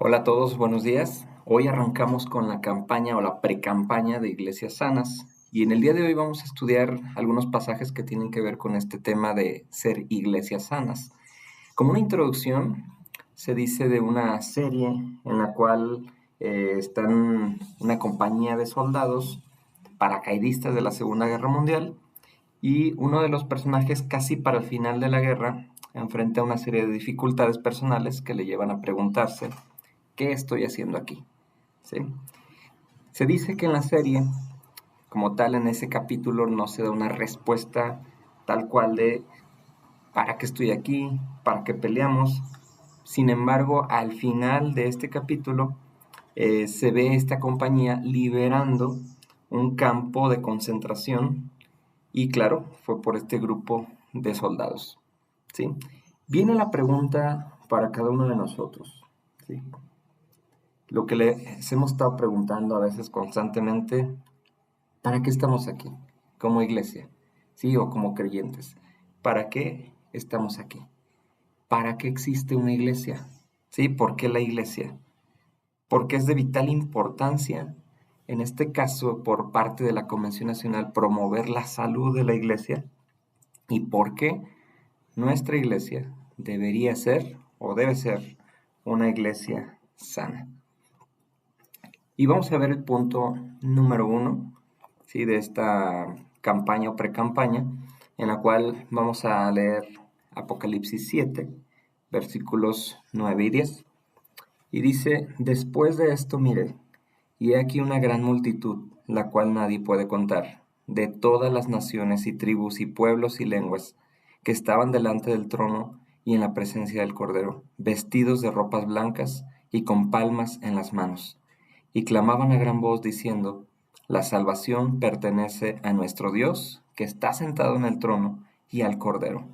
Hola a todos, buenos días. Hoy arrancamos con la campaña o la precampaña de Iglesias Sanas y en el día de hoy vamos a estudiar algunos pasajes que tienen que ver con este tema de ser iglesias sanas. Como una introducción, se dice de una serie en la cual están una compañía de soldados paracaidistas de la Segunda Guerra Mundial y uno de los personajes casi para el final de la guerra enfrenta una serie de dificultades personales que le llevan a preguntarse ¿qué estoy haciendo aquí? ¿Sí? Se dice que en la serie, como tal, en ese capítulo no se da una respuesta tal cual de ¿para qué estoy aquí? ¿Para qué peleamos? Sin embargo, al final de este capítulo se ve esta compañía liberando un campo de concentración y claro, fue por este grupo de soldados. ¿Sí? Viene la pregunta para cada uno de nosotros. ¿Sí? Lo que les hemos estado preguntando a veces constantemente, ¿para qué estamos aquí? Como iglesia, ¿sí? O como creyentes. ¿Para qué estamos aquí? ¿Para qué existe una iglesia? ¿Sí? ¿Por qué la iglesia? Porque es de vital importancia, en este caso, por parte de la Convención Nacional, promover la salud de la iglesia. ¿Y por qué nuestra iglesia debería ser o debe ser una iglesia sana? Y vamos a ver el punto número 1, ¿sí? De esta campaña o precampaña, en la cual vamos a leer Apocalipsis 7, versículos 9 y 10. Y dice, después de esto miré, y he aquí una gran multitud, la cual nadie puede contar, de todas las naciones y tribus y pueblos y lenguas, que estaban delante del trono y en la presencia del Cordero, vestidos de ropas blancas y con palmas en las manos y clamaban a gran voz diciendo, la salvación pertenece a nuestro Dios, que está sentado en el trono, y al Cordero.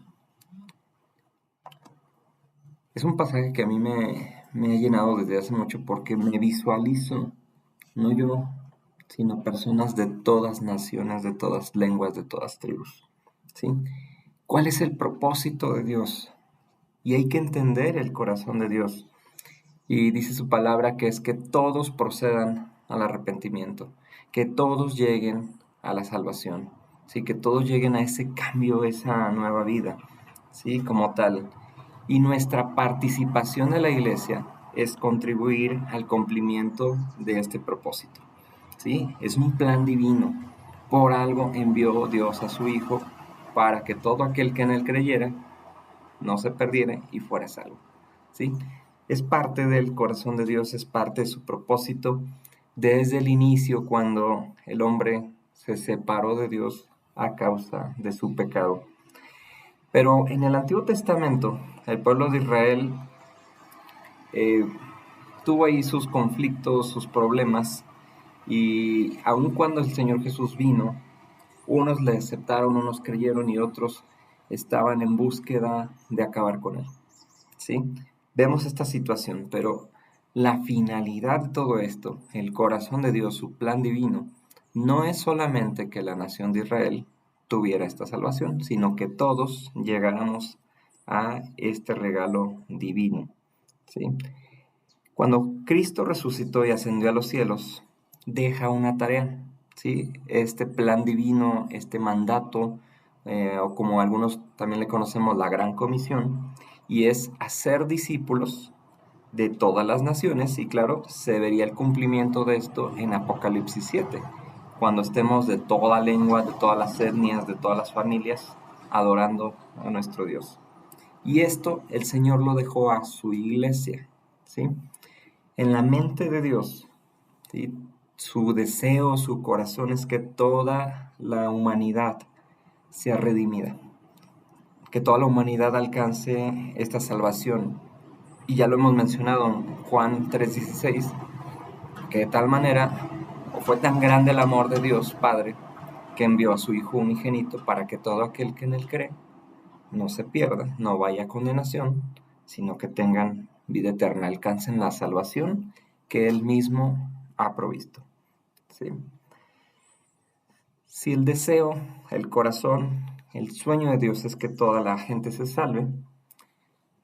Es un pasaje que a mí me ha llenado desde hace mucho porque me visualizo, no yo, sino personas de todas naciones, de todas lenguas, de todas tribus. ¿Sí? ¿Cuál es el propósito de Dios? Y hay que entender el corazón de Dios. Y dice su palabra que es que todos procedan al arrepentimiento, que todos lleguen a la salvación, ¿sí? Que todos lleguen a ese cambio, esa nueva vida, ¿sí? Como tal. Y nuestra participación en la iglesia es contribuir al cumplimiento de este propósito, ¿sí? Es un plan divino. Por algo envió Dios a su Hijo para que todo aquel que en él creyera no se perdiera y fuera salvo, ¿sí? Es parte del corazón de Dios, es parte de su propósito desde el inicio cuando el hombre se separó de Dios a causa de su pecado. Pero en el Antiguo Testamento, el pueblo de Israel eh, tuvo ahí sus conflictos, sus problemas, y aun cuando el Señor Jesús vino, unos le aceptaron, unos creyeron y otros estaban en búsqueda de acabar con él. ¿Sí? Vemos esta situación, pero la finalidad de todo esto, el corazón de Dios, su plan divino, no es solamente que la nación de Israel tuviera esta salvación, sino que todos llegáramos a este regalo divino. ¿Sí? Cuando Cristo resucitó y ascendió a los cielos, deja una tarea, ¿sí? Este plan divino, este mandato, o como algunos también le conocemos, la Gran Comisión, y es hacer discípulos de todas las naciones, y claro, se vería el cumplimiento de esto en Apocalipsis 7, cuando estemos de toda lengua, de todas las etnias, de todas las familias, adorando a nuestro Dios. Y esto el Señor lo dejó a su iglesia, ¿sí? En la mente de Dios, ¿sí? Su deseo, su corazón es que toda la humanidad sea redimida, que toda la humanidad alcance esta salvación. Y ya lo hemos mencionado en Juan 3:16, que de tal manera, o fue tan grande el amor de Dios Padre, que envió a su Hijo unigénito para que todo aquel que en él cree no se pierda, no vaya a condenación, sino que tengan vida eterna, alcancen la salvación que Él mismo ha provisto. ¿Sí? Si el deseo, el corazón, el sueño de Dios es que toda la gente se salve,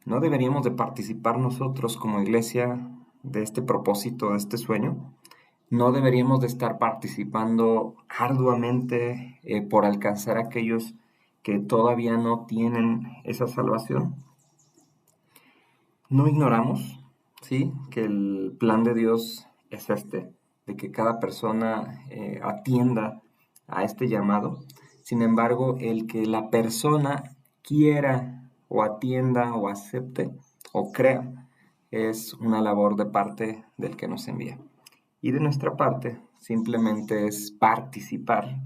¿no deberíamos de participar nosotros como iglesia de este propósito, de este sueño, no deberíamos de estar participando arduamente por alcanzar a aquellos que todavía no tienen esa salvación. No ignoramos, ¿sí?, que el plan de Dios es este, de que cada persona atienda a este llamado. Sin embargo, el que la persona quiera o atienda o acepte o crea es una labor de parte del que nos envía. Y de nuestra parte, simplemente es participar,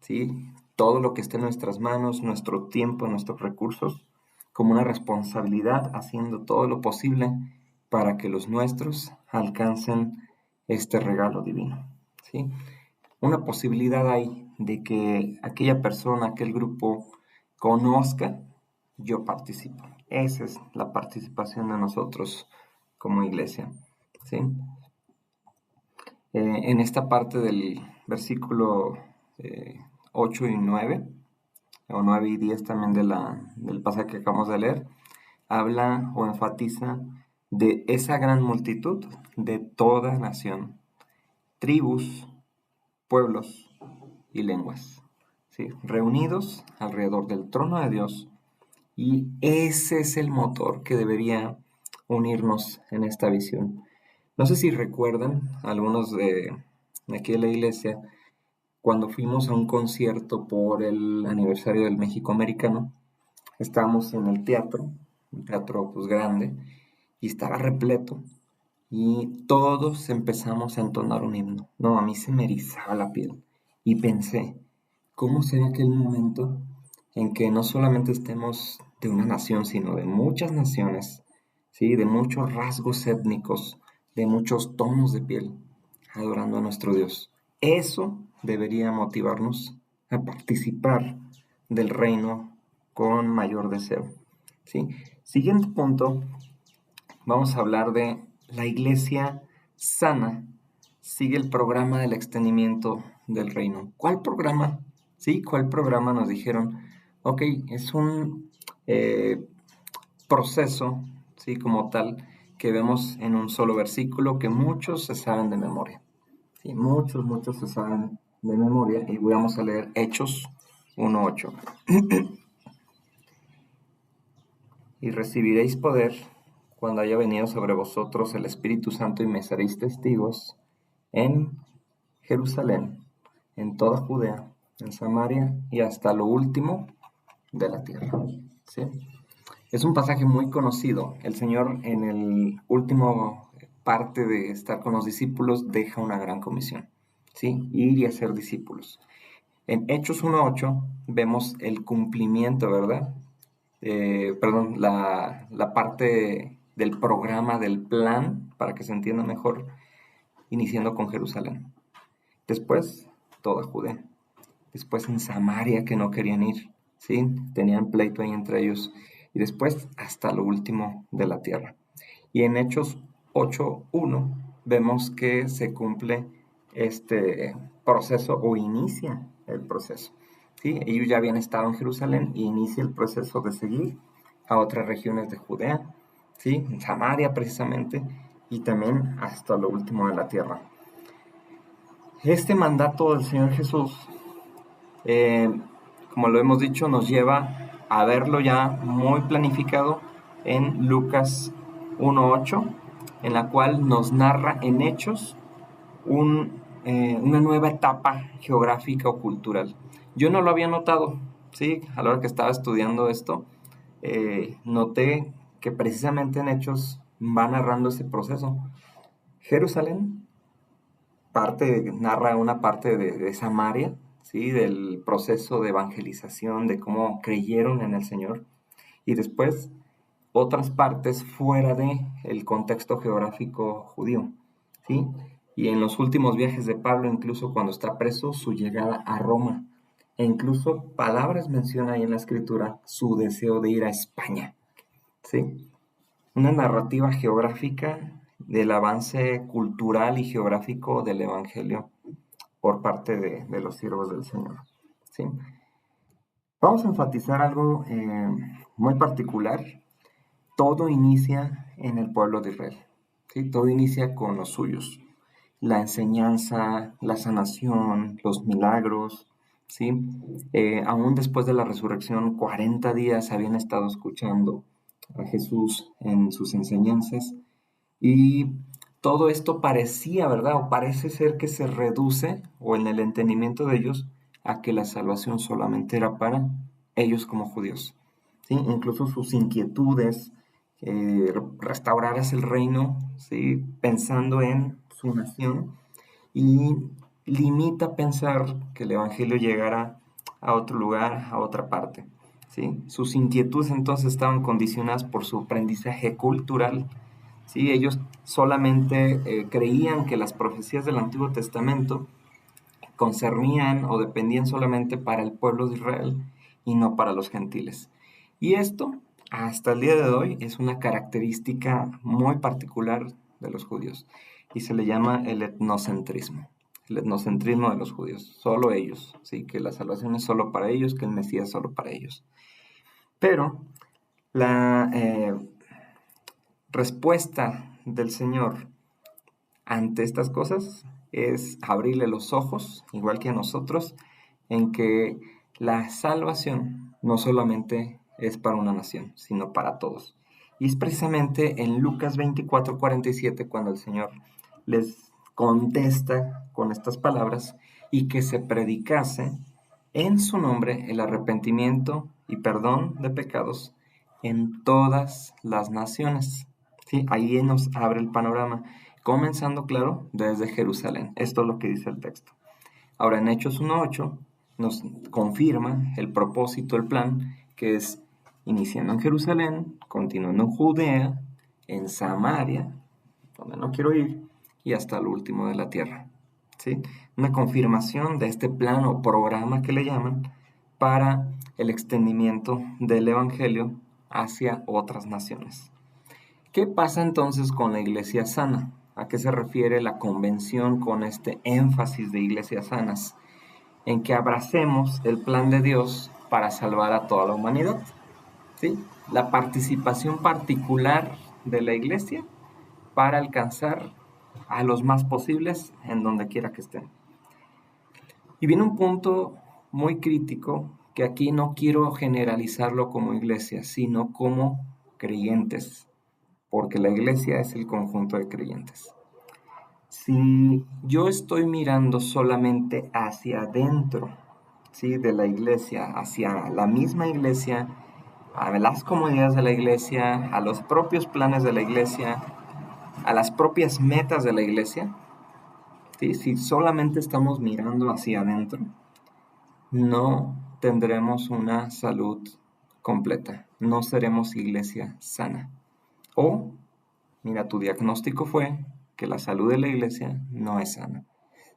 ¿sí? Todo lo que esté en nuestras manos, nuestro tiempo, nuestros recursos, como una responsabilidad, haciendo todo lo posible para que los nuestros alcancen este regalo divino, ¿sí? Una posibilidad hay de que aquella persona, aquel grupo conozca, yo participo. Esa es la participación de nosotros como iglesia, ¿sí? En esta parte del versículo 8 y 9, o 9 y 10 también del pasaje que acabamos de leer, habla o enfatiza de esa gran multitud de toda nación, tribus, pueblos y lenguas, ¿sí?, reunidos alrededor del trono de Dios, y ese es el motor que debería unirnos en esta visión. No sé si recuerdan algunos de aquí de la iglesia, cuando fuimos a un concierto por el aniversario del México Americano, estábamos en el teatro, un teatro pues grande, y estaba repleto, y todos empezamos a entonar un himno. No, a mí se me erizaba la piel, y pensé, ¿cómo será aquel momento en que no solamente estemos de una nación, sino de muchas naciones, ¿sí?, de muchos rasgos étnicos, de muchos tonos de piel, adorando a nuestro Dios? Eso debería motivarnos a participar del reino con mayor deseo, ¿sí? Siguiente punto, vamos a hablar de la iglesia sana. Sigue el programa del extendimiento del reino. ¿Cuál programa? ¿Sí? ¿Cuál programa nos dijeron? Ok, es un proceso, ¿sí?, como tal, que vemos en un solo versículo que muchos se saben de memoria. Sí, muchos se saben de memoria, y vamos a leer Hechos 1:8. Y recibiréis poder cuando haya venido sobre vosotros el Espíritu Santo, y me seréis testigos en Jerusalén, en toda Judea, en Samaria y hasta lo último de la tierra. ¿Sí? Es un pasaje muy conocido. El Señor, en el último parte de estar con los discípulos, deja una gran comisión, ¿sí?, ir y hacer discípulos. En Hechos 1:8 vemos el cumplimiento, ¿verdad? Perdón, la parte del programa, del plan, para que se entienda mejor, iniciando con Jerusalén. Después, toda Judea. Después en Samaria, que no querían ir, ¿sí? Tenían pleito ahí entre ellos. Y después hasta lo último de la tierra. Y en Hechos 8:1 vemos que se cumple este proceso, o inicia el proceso, ¿sí? Ellos ya habían estado en Jerusalén y inicia el proceso de seguir a otras regiones de Judea, ¿sí?, en Samaria precisamente, y también hasta lo último de la tierra. Este mandato del Señor Jesús, eh, como lo hemos dicho, nos lleva a verlo ya muy planificado en Lucas 1:8, en la cual nos narra en hechos una nueva etapa geográfica o cultural. Yo no lo había notado, ¿sí? A la hora que estaba estudiando esto, noté que precisamente en hechos va narrando ese proceso. Jerusalén narra una parte de Samaria, ¿sí?, del proceso de evangelización, de cómo creyeron en el Señor, y después otras partes fuera de el contexto geográfico judío, ¿sí? Y en los últimos viajes de Pablo, incluso cuando está preso, su llegada a Roma, e incluso palabras menciona ahí en la escritura su deseo de ir a España, ¿sí? Una narrativa geográfica del avance cultural y geográfico del Evangelio por parte de los siervos del Señor, ¿sí? Vamos a enfatizar algo muy particular. Todo inicia en el pueblo de Israel. ¿sí? Todo inicia con los suyos. La enseñanza, la sanación, los milagros, ¿sí? Aún después de la resurrección, 40 días habían estado escuchando a Jesús en sus enseñanzas y todo esto parecía, ¿verdad? O parece ser que se reduce, o en el entendimiento de ellos, a que la salvación solamente era para ellos como judíos, ¿sí? Incluso sus inquietudes, restaurarás el reino, ¿sí? Pensando en su nación, y limita pensar que el Evangelio llegará a otro lugar, a otra parte, ¿sí? Sus inquietudes entonces estaban condicionadas por su aprendizaje cultural, ¿sí? Ellos solamente creían que las profecías del Antiguo Testamento concernían o dependían solamente para el pueblo de Israel y no para los gentiles. Y esto, hasta el día de hoy, es una característica muy particular de los judíos y se le llama el etnocentrismo de los judíos, solo ellos, ¿sí? Que la salvación es solo para ellos, que el Mesías es solo para ellos. Pero la respuesta del Señor ante estas cosas es abrirle los ojos, igual que a nosotros, en que la salvación no solamente es para una nación, sino para todos. Y es precisamente en Lucas 24:47 cuando el Señor les contesta con estas palabras y que se predicase en su nombre el arrepentimiento y perdón de pecados en todas las naciones. ¿Sí? Ahí nos abre el panorama, comenzando, claro, desde Jerusalén. Esto es lo que dice el texto. Ahora, en Hechos 1:8 nos confirma el propósito, el plan, que es iniciando en Jerusalén, continuando en Judea, en Samaria, donde no quiero ir, y hasta el último de la tierra. ¿Sí? Una confirmación de este plan o programa que le llaman para el extendimiento del Evangelio hacia otras naciones. ¿Qué pasa entonces con la iglesia sana? ¿A qué se refiere la convención con este énfasis de iglesias sanas? En que abracemos el plan de Dios para salvar a toda la humanidad. ¿Sí? La participación particular de la iglesia para alcanzar a los más posibles en donde quiera que estén. Y viene un punto muy crítico que aquí no quiero generalizarlo como iglesia, sino como creyentes, porque la iglesia es el conjunto de creyentes. Si yo estoy mirando solamente hacia adentro, ¿sí? De la iglesia, hacia la misma iglesia, a las comunidades de la iglesia, a los propios planes de la iglesia, a las propias metas de la iglesia, ¿sí? Si solamente estamos mirando hacia adentro, no tendremos una salud completa, no seremos iglesia sana. O, mira, tu diagnóstico fue que la salud de la iglesia no es sana.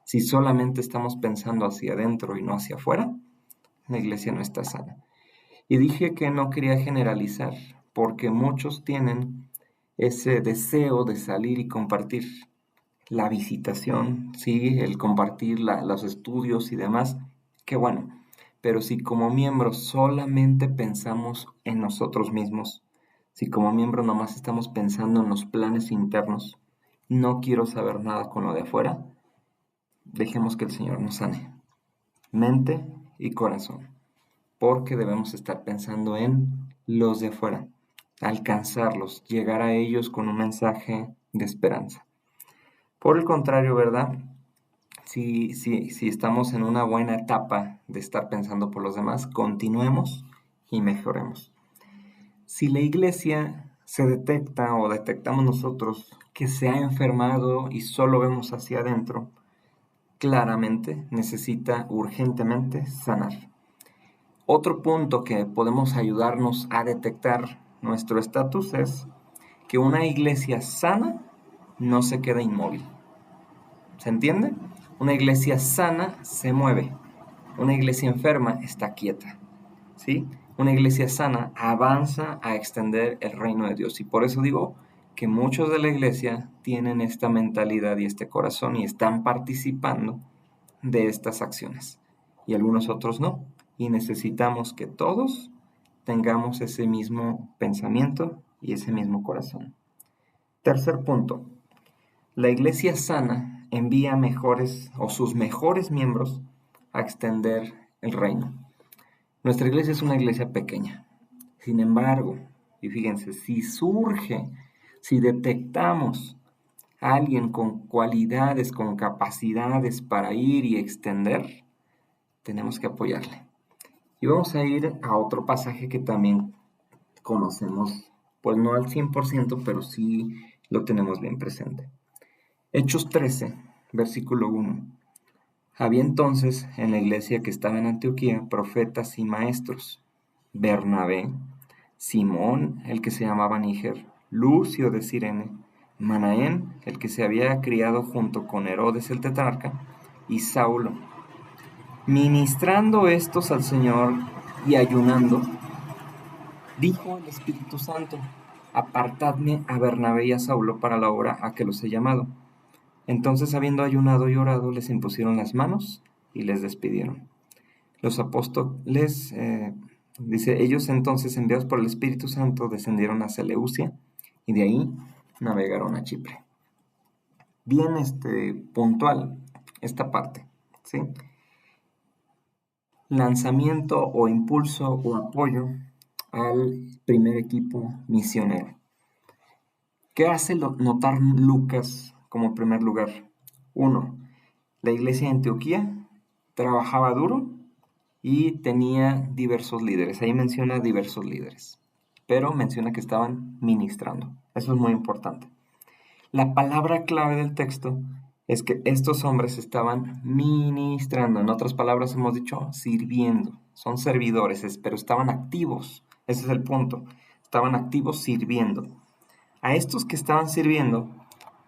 Si solamente estamos pensando hacia adentro y no hacia afuera, la iglesia no está sana. Y dije que no quería generalizar, porque muchos tienen ese deseo de salir y compartir la visitación, sí, el compartir los estudios y demás, qué bueno. Pero si como miembros solamente pensamos en nosotros mismos, si como miembro nomás estamos pensando en los planes internos, no quiero saber nada con lo de afuera, dejemos que el Señor nos sane, mente y corazón, porque debemos estar pensando en los de afuera, alcanzarlos, llegar a ellos con un mensaje de esperanza. Por el contrario, ¿verdad? Si estamos en una buena etapa de estar pensando por los demás, continuemos y mejoremos. Si la iglesia se detecta o detectamos nosotros que se ha enfermado y solo vemos hacia adentro, claramente necesita urgentemente sanar. Otro punto que podemos ayudarnos a detectar nuestro estatus es que una iglesia sana no se queda inmóvil. ¿Se entiende? Una iglesia sana se mueve. Una iglesia enferma está quieta. ¿Sí? Una iglesia sana avanza a extender el reino de Dios. Y por eso digo que muchos de la iglesia tienen esta mentalidad y este corazón y están participando de estas acciones. Y algunos otros no. Y necesitamos que todos tengamos ese mismo pensamiento y ese mismo corazón. Tercer punto. La iglesia sana envía mejores o sus mejores miembros a extender el reino. Nuestra iglesia es una iglesia pequeña. Sin embargo, y fíjense, si detectamos a alguien con cualidades, con capacidades para ir y extender, tenemos que apoyarle. Y vamos a ir a otro pasaje que también conocemos, pues no al 100%, pero sí lo tenemos bien presente. Hechos 13, versículo 1. Había entonces en la iglesia que estaba en Antioquía profetas y maestros: Bernabé, Simón, el que se llamaba Níger, Lucio de Cirene, Manaén, el que se había criado junto con Herodes el tetrarca, y Saulo. Ministrando estos al Señor y ayunando, dijo el Espíritu Santo: Apartadme a Bernabé y a Saulo para la obra a que los he llamado. Entonces, habiendo ayunado y orado, les impusieron las manos y les despidieron. Los apóstoles, dice, ellos entonces, enviados por el Espíritu Santo, descendieron a Seleucia y de ahí navegaron a Chipre. Bien puntual esta parte, ¿sí? Lanzamiento o impulso o apoyo al primer equipo misionero. ¿Qué hace notar Lucas como primer lugar? 1. La iglesia de Antioquía trabajaba duro y tenía diversos líderes. Ahí menciona diversos líderes, pero menciona que estaban ministrando. Eso es muy importante. La palabra clave del texto es que estos hombres estaban ministrando. En otras palabras hemos dicho sirviendo. Son servidores, pero estaban activos. Ese es el punto. Estaban activos sirviendo. A estos que estaban sirviendo,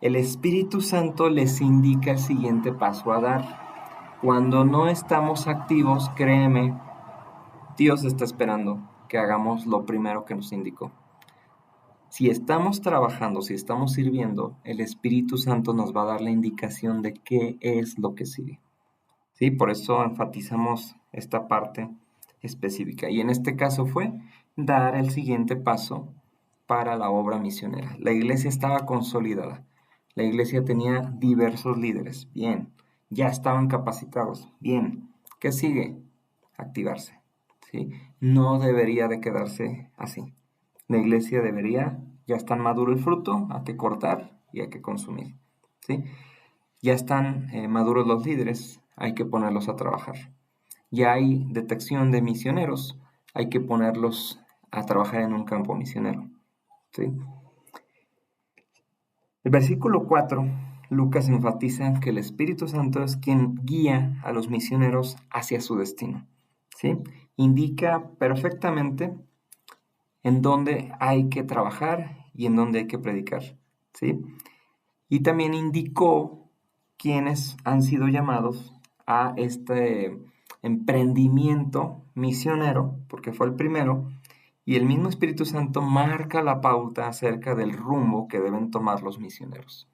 el Espíritu Santo les indica el siguiente paso a dar. Cuando no estamos activos, créeme, Dios está esperando que hagamos lo primero que nos indicó. Si estamos trabajando, si estamos sirviendo, el Espíritu Santo nos va a dar la indicación de qué es lo que sigue. ¿Sí? Por eso enfatizamos esta parte específica. Y en este caso fue dar el siguiente paso para la obra misionera. La iglesia estaba consolidada. La iglesia tenía diversos líderes. Bien. Ya estaban capacitados. Bien. ¿Qué sigue? Activarse. ¿Sí? No debería de quedarse así. La iglesia debería, ya están maduro el fruto, hay que cortar y hay que consumir. ¿Sí? Ya están maduros los líderes, hay que ponerlos a trabajar. Ya hay detección de misioneros, hay que ponerlos a trabajar en un campo misionero. ¿Sí? El versículo 4, Lucas enfatiza que el Espíritu Santo es quien guía a los misioneros hacia su destino. ¿Sí? Indica perfectamente en dónde hay que trabajar y en dónde hay que predicar. ¿Sí? Y también indicó quiénes han sido llamados a este emprendimiento misionero, porque fue el primero, y el mismo Espíritu Santo marca la pauta acerca del rumbo que deben tomar los misioneros.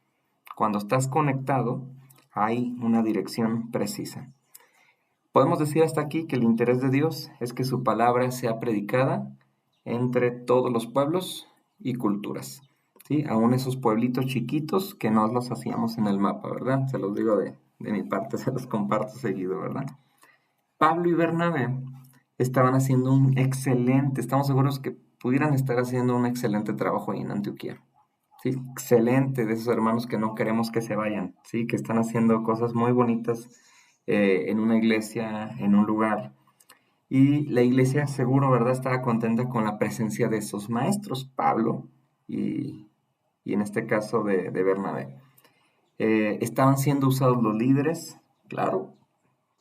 Cuando estás conectado, hay una dirección precisa. Podemos decir hasta aquí que el interés de Dios es que su palabra sea predicada entre todos los pueblos y culturas. ¿Sí? Aún esos pueblitos chiquitos que no los hacíamos en el mapa, ¿verdad? Se los digo de mi parte, se los comparto seguido, ¿verdad? Pablo y Bernabé estaban haciendo estamos seguros que pudieran estar haciendo un excelente trabajo ahí en Antioquía. Sí, excelente, de esos hermanos que no queremos que se vayan, sí, que están haciendo cosas muy bonitas en una iglesia, en un lugar. Y la iglesia, seguro, ¿verdad?, estaba contenta con la presencia de esos maestros, Pablo y, y en este caso de Bernabé. Estaban siendo usados los líderes, claro,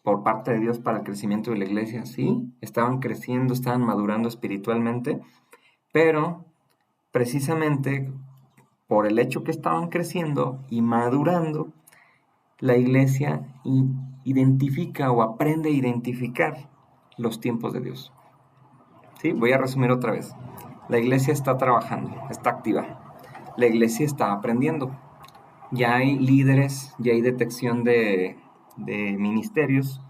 por parte de Dios para el crecimiento de la iglesia, sí, estaban creciendo, estaban madurando espiritualmente, pero precisamente por el hecho que estaban creciendo y madurando, la iglesia identifica o aprende a identificar los tiempos de Dios. ¿Sí? Voy a resumir otra vez. La iglesia está trabajando, está activa. La iglesia está aprendiendo. Ya hay líderes, ya hay detección de ministerios,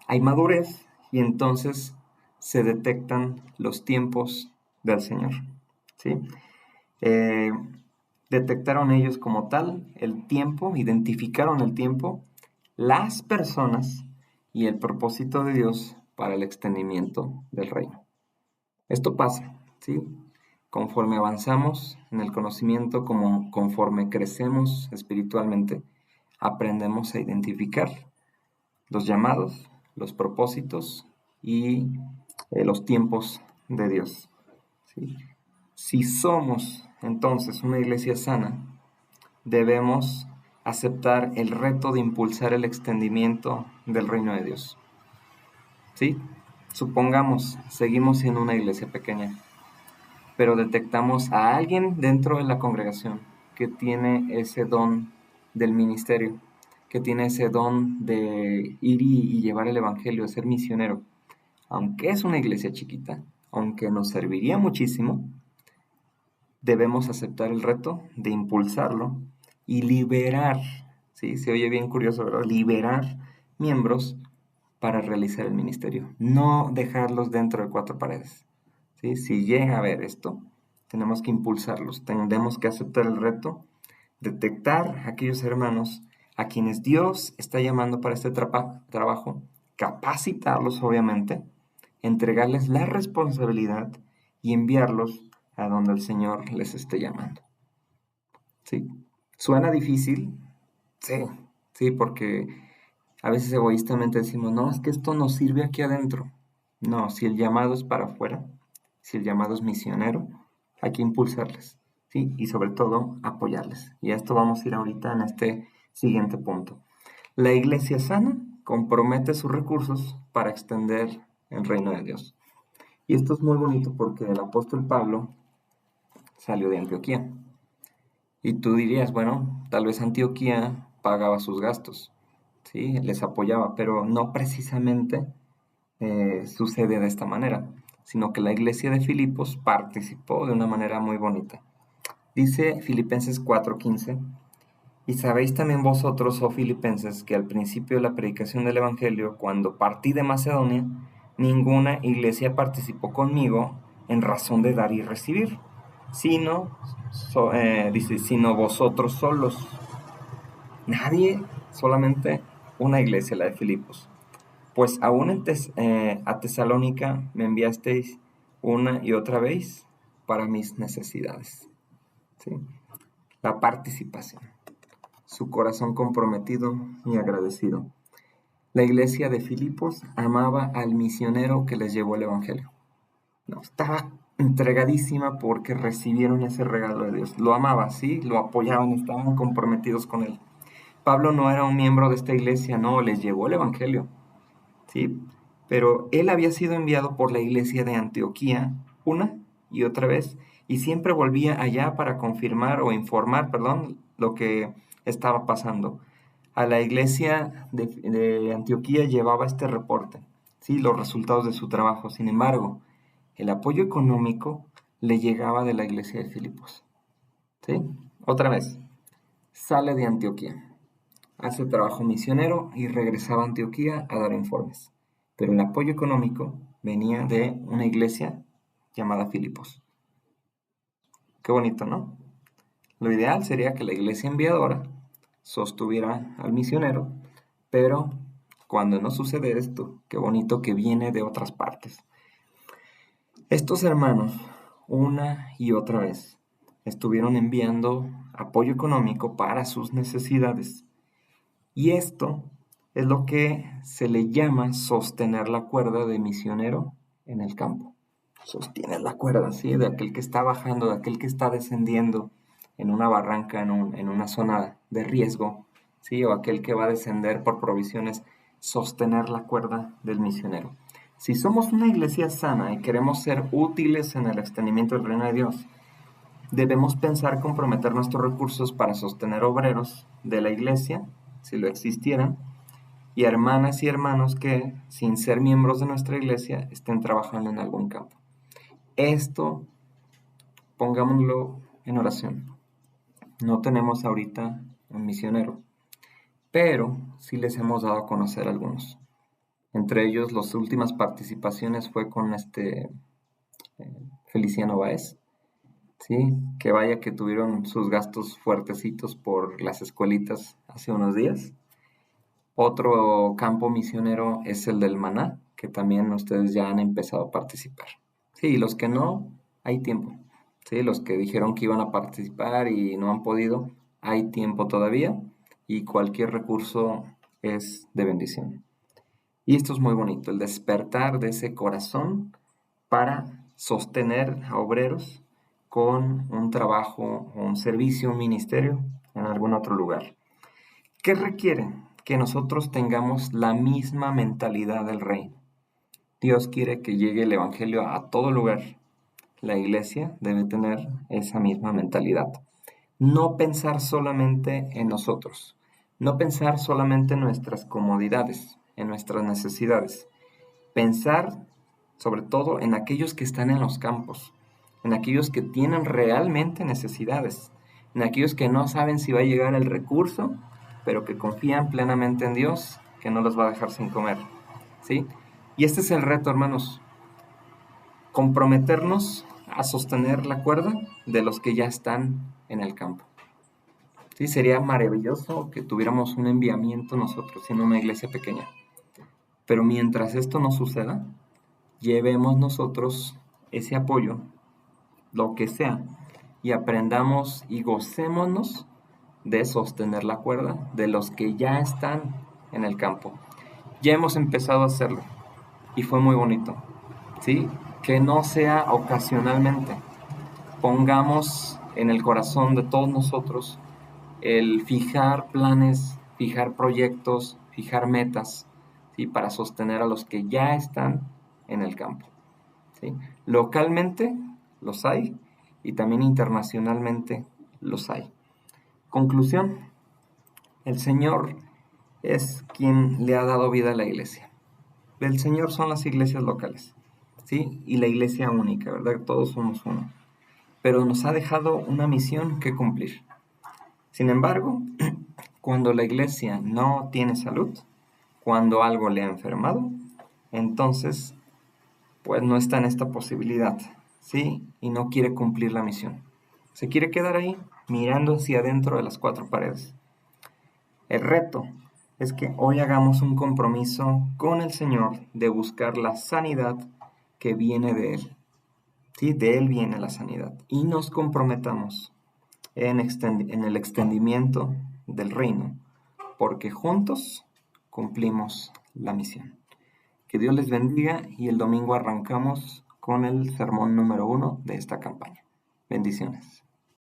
hay madurez y entonces se detectan los tiempos del Señor. ¿Sí? Detectaron ellos como tal el tiempo, identificaron el tiempo, las personas y el propósito de Dios para el extendimiento del reino. Esto pasa, ¿sí? Conforme avanzamos en el conocimiento, como conforme crecemos espiritualmente, aprendemos a identificar los llamados, los propósitos y los tiempos de Dios, ¿sí? Si somos entonces una iglesia sana, debemos aceptar el reto de impulsar el extendimiento del reino de Dios, ¿sí? Supongamos, seguimos siendo una iglesia pequeña, pero detectamos a alguien dentro de la congregación que tiene ese don del ministerio, que tiene ese don de ir y llevar el evangelio, de ser misionero. Aunque es una iglesia chiquita, aunque nos serviría muchísimo, debemos aceptar el reto de impulsarlo y liberar, ¿sí? Se oye bien curioso, ¿verdad? Liberar miembros para realizar el ministerio, no dejarlos dentro de cuatro paredes, ¿sí? Si llega a haber esto, tenemos que impulsarlos, tenemos que aceptar el reto, detectar a aquellos hermanos a quienes Dios está llamando para este trabajo, capacitarlos obviamente, entregarles la responsabilidad y enviarlos a donde el Señor les esté llamando. ¿Sí? ¿Suena difícil? Sí, sí, porque a veces egoístamente decimos, no, es que esto nos sirve aquí adentro. No, si el llamado es para afuera, si el llamado es misionero, hay que impulsarles, ¿sí? Y sobre todo apoyarles. Y a esto vamos a ir ahorita en este siguiente punto. La iglesia sana compromete sus recursos para extender el reino de Dios. Y esto es muy bonito porque el apóstol Pablo salió de Antioquía. Y tú dirías, bueno, tal vez Antioquía pagaba sus gastos, ¿sí? Les apoyaba, pero no precisamente sucede de esta manera, sino que la iglesia de Filipos participó de una manera muy bonita. Dice Filipenses 4:15, y sabéis también vosotros, oh filipenses, que al principio de la predicación del Evangelio, cuando partí de Macedonia, ninguna iglesia participó conmigo en razón de dar y recibir, sino, dice, sino vosotros solos. Nadie, solamente una iglesia, la de Filipos. Pues aún a Tesalónica me enviasteis una y otra vez para mis necesidades. ¿Sí? La participación. Su corazón comprometido y agradecido. La iglesia de Filipos amaba al misionero que les llevó el Evangelio. No, estaba entregadísima porque recibieron ese regalo de Dios. Lo amaba, sí, lo apoyaban, estaban comprometidos con él. Pablo no era un miembro de esta iglesia, no, les llevó el Evangelio, ¿sí? Pero él había sido enviado por la iglesia de Antioquía una y otra vez, y siempre volvía allá para confirmar o informar, perdón, lo que estaba pasando. A la iglesia de Antioquía llevaba este reporte, ¿sí? Los resultados de su trabajo. Sin embargo, el apoyo económico le llegaba de la iglesia de Filipos, ¿sí? Otra vez, sale de Antioquía, hace trabajo misionero y regresaba a Antioquía a dar informes. Pero el apoyo económico venía de una iglesia llamada Filipos. Qué bonito, ¿no? Lo ideal sería que la iglesia enviadora sostuviera al misionero, pero cuando no sucede esto, qué bonito que viene de otras partes. Estos hermanos, una y otra vez, estuvieron enviando apoyo económico para sus necesidades. Y esto es lo que se le llama sostener la cuerda de misionero en el campo. Sostienes la cuerda, ¿sí? De aquel que está bajando, de aquel que está descendiendo en una barranca, en una zona de riesgo, ¿sí? O aquel que va a descender por provisiones, sostener la cuerda del misionero. Si somos una iglesia sana y queremos ser útiles en el extendimiento del reino de Dios, debemos pensar comprometer nuestros recursos para sostener obreros de la iglesia, si lo existieran, y hermanas y hermanos que, sin ser miembros de nuestra iglesia, estén trabajando en algún campo. Esto, pongámoslo en oración. No tenemos ahorita un misionero, pero sí les hemos dado a conocer algunos. Entre ellos, las últimas participaciones fue con Feliciano Báez. Sí, que vaya que tuvieron sus gastos fuertecitos por las escuelitas hace unos días. Otro campo misionero es el del Maná, que también ustedes ya han empezado a participar. Sí, los que no, hay tiempo. Sí, los que dijeron que iban a participar y no han podido, hay tiempo todavía y cualquier recurso es de bendición. Y esto es muy bonito, el despertar de ese corazón para sostener a obreros con un trabajo, un servicio, un ministerio en algún otro lugar. ¿Qué requiere? Que nosotros tengamos la misma mentalidad del reino. Dios quiere que llegue el Evangelio a todo lugar. La iglesia debe tener esa misma mentalidad. No pensar solamente en nosotros. No pensar solamente en nuestras comodidades, en nuestras necesidades. Pensar sobre todo en aquellos que están en los campos, en aquellos que tienen realmente necesidades, en aquellos que no saben si va a llegar el recurso, pero que confían plenamente en Dios, que no los va a dejar sin comer. ¿Sí? Y este es el reto, hermanos, comprometernos a sostener la cuerda de los que ya están en el campo. Sí, sería maravilloso que tuviéramos un enviamiento nosotros en una iglesia pequeña. Pero mientras esto no suceda, llevemos nosotros ese apoyo, lo que sea, y aprendamos y gocémonos de sostener la cuerda de los que ya están en el campo. Ya hemos empezado a hacerlo y fue muy bonito, ¿sí? Que no sea ocasionalmente. Pongamos en el corazón de todos nosotros el fijar planes, fijar proyectos, fijar metas, ¿sí? Para sostener a los que ya están en el campo. ¿Sí? Localmente los hay y también internacionalmente los hay. Conclusión, el Señor es quien le ha dado vida a la iglesia. El Señor son las iglesias locales, ¿sí? Y la iglesia única, ¿verdad? Todos somos uno. Pero nos ha dejado una misión que cumplir. Sin embargo, cuando la iglesia no tiene salud, cuando algo le ha enfermado, entonces pues no está en esta posibilidad, ¿sí? Y no quiere cumplir la misión. Se quiere quedar ahí, mirando hacia adentro de las cuatro paredes. El reto es que hoy hagamos un compromiso con el Señor de buscar la sanidad que viene de Él. ¿Sí? De Él viene la sanidad. Y nos comprometamos en el extendimiento del reino, porque juntos cumplimos la misión. Que Dios les bendiga y el domingo arrancamos con el sermón número 1 de esta campaña. Bendiciones.